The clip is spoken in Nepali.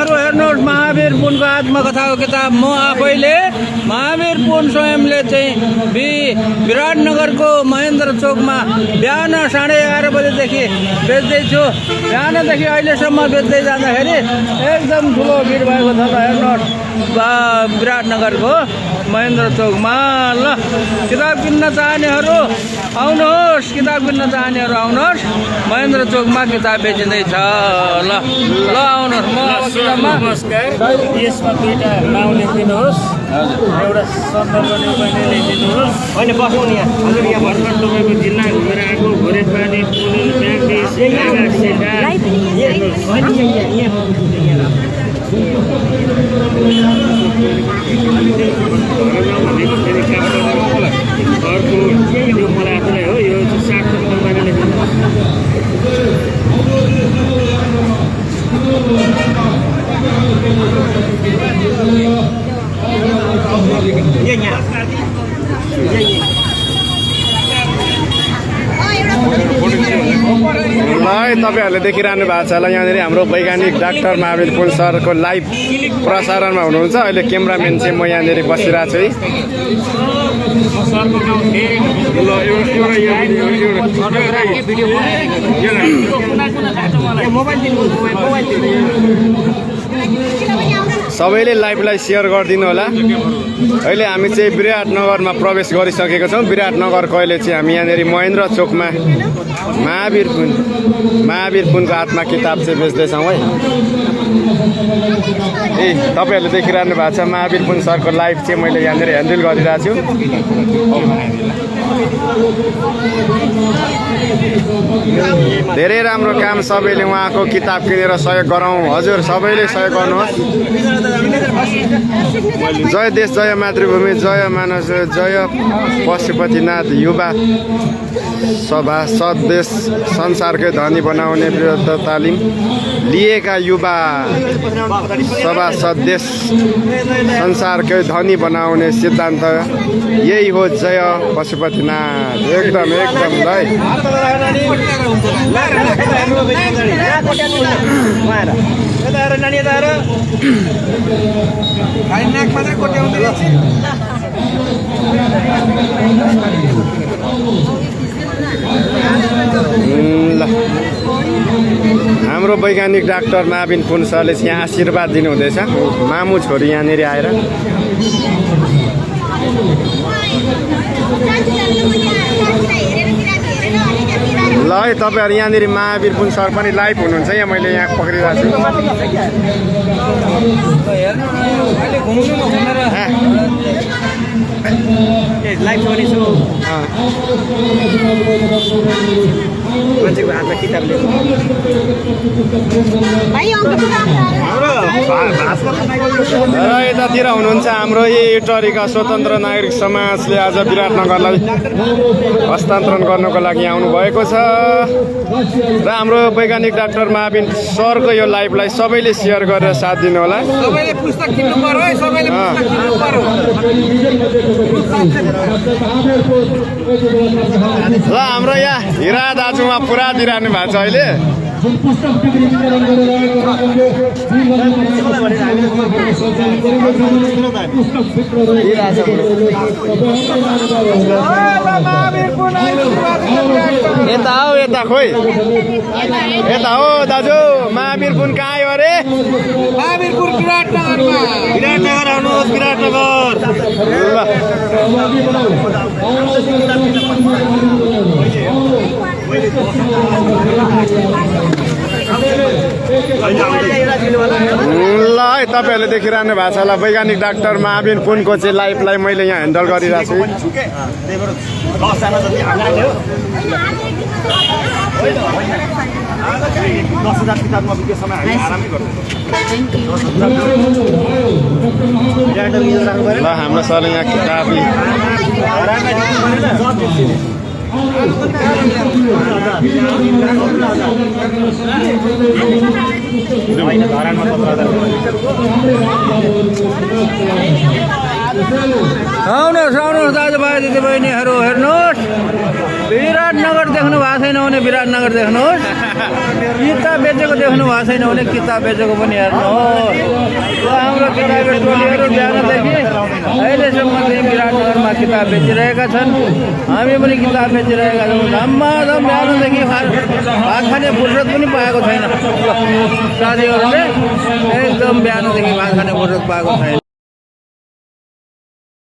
चाहनेहरू हेर्नुहोस् महावीर पुनको आत्मकथाको किताब म आफैले महावीर पुन स्वयंले चाहिँ विराटनगरको महेन्द्र चोकमा बिहान 11:30 बजेदेखि बेच्दैछु। बिहानदेखि अहिलेसम्म बेच्दै जाँदाखेरि एकदम ठुलो भिड भएको छ। हेर्नुहोस् विराटनगरको महेन्द्र चोकमा। ल किताब किन्न चाहनेहरू आउनुहोस्, किताब किन्न चाहनेहरू आउनुहोस्। महेन्द्र चोकमा किताब बेचिँदैछ। ल ल आउनुहोस्। म अब किताबमा यसमा दुईटा नाउँ लेखिदिनुहोस्, एउटा सन्दर्भ पनि लेखिदिनुहोस्। होइन बस्नु नि यहाँ हजुर, यहाँ भर्खर तपाईँको जिल्ला घुमेर आएको घोरेपानी पुल अर्को यो मलाई आफूलाई हो, यो 60 नम्बरमा लेख्नु। तपाईँहरूले देखिरहनु भएको छ होला यहाँनिर हाम्रो वैज्ञानिक डाक्टर महावीर पुन सरको लाइभ प्रसारणमा हुनुहुन्छ। अहिले क्यामेराम्यान चाहिँ म यहाँनिर बसिरहेको छु है। सबैले लाइभलाई सेयर गरिदिनु होला। अहिले हामी चाहिँ विराटनगरमा प्रवेश गरिसकेको छौँ। विराटनगरको अहिले चाहिँ हामी यहाँनिर महेन्द्र चोकमा महावीर पुनको आत्मा किताब चाहिँ बेच्दैछौँ है। ए तपाईँहरूले देखिरहनु भएको छ महावीर पुन सरको लाइभ चाहिँ मैले यहाँनिर ह्यान्डल गरिरहेको छु। धेरै राम्रो काम। सबैले उहाँको किताब किनेर सहयोग गरौँ। हजुर सबैले सहयोग गर्नुहोस्। जय देश, जय मातृभूमि, जय मानस, जय पशुपतिनाथ युवा सभा सदेश संसारकै धनी बनाउने विरुद्ध तालिम लिएका युवा सभा सदेश संसारकै धनी बनाउने सिद्धान्त यही हो। जय पशुपतिनाथ। एकदम एकदम भाइ। ल हाम्रो वैज्ञानिक डाक्टर महावीर पुन सरले यहाँ आशीर्वाद दिनुहुँदैछ। मामु छोरी यहाँनिर आएर ल है तपाईँहरू यहाँनिर महावीर पुन सर पनि लाइभ हुनुहुन्छ। यहाँ मैले यहाँ पक्रिरहेको छु। लाइभ पनि छु। मान्छेको हातमा किताब लिएको र यतातिर हुनुहुन्छ हाम्रो टरीका स्वतन्त्र नागरिक समाजले आज विराटनगरलाई हस्तान्तरण गर्नको लागि आउनुभएको छ। र हाम्रो वैज्ञानिक डाक्टर महावीर सरको यो लाइभलाई सबैले सेयर गरेर साथ दिनु होला। सबैले पुस्तक किन्नु पर्यो है, सबैले पुस्तक किन्नु पर्यो। ल हाम्रो यहाँ हिरा दाजुमा पुरा दिइरहनु भएको छ अहिले। यता हो, यता खोइ, यता हो दाजु। महावीर पुन कहाँ आयो अरे? महावीर पुन विराटनगरमा। विराटनगर आउनुहोस्, विराटनगर। ल है तपाईँहरूले देखिरहनु भएको छ होला वैज्ञानिक डाक्टर महावीर पुनको चाहिँ लाइफलाई मैले यहाँ ह्यान्डल गरिरहेको छु। ल हाम्रो सरले यहाँ किताब आउनुहोस् आउनुहोस् दाजुभाइ दिदीबहिनीहरू हेर्नुहोस् विराटनगर देख्नु भएको छैन भने विराटनगर देख्नुहोस् किताब बेचेको देख्नु भएको छैन भने किताब बेचेको पनि हेर्नुहोस् यो हाम्रो किताबी टोलीहरू बिहानदेखि अहिलेसम्म चाहिँ विराटनगरमा किताब बेचिरहेका छन् हामी पनि किताब बेचिरहेका छौँ धम्माधम बिहानदेखि भात खाने फुर्सद पनि पाएको छैन साथीहरूले एकदम बिहानदेखि भात खाने फुर्सद पाएको छैन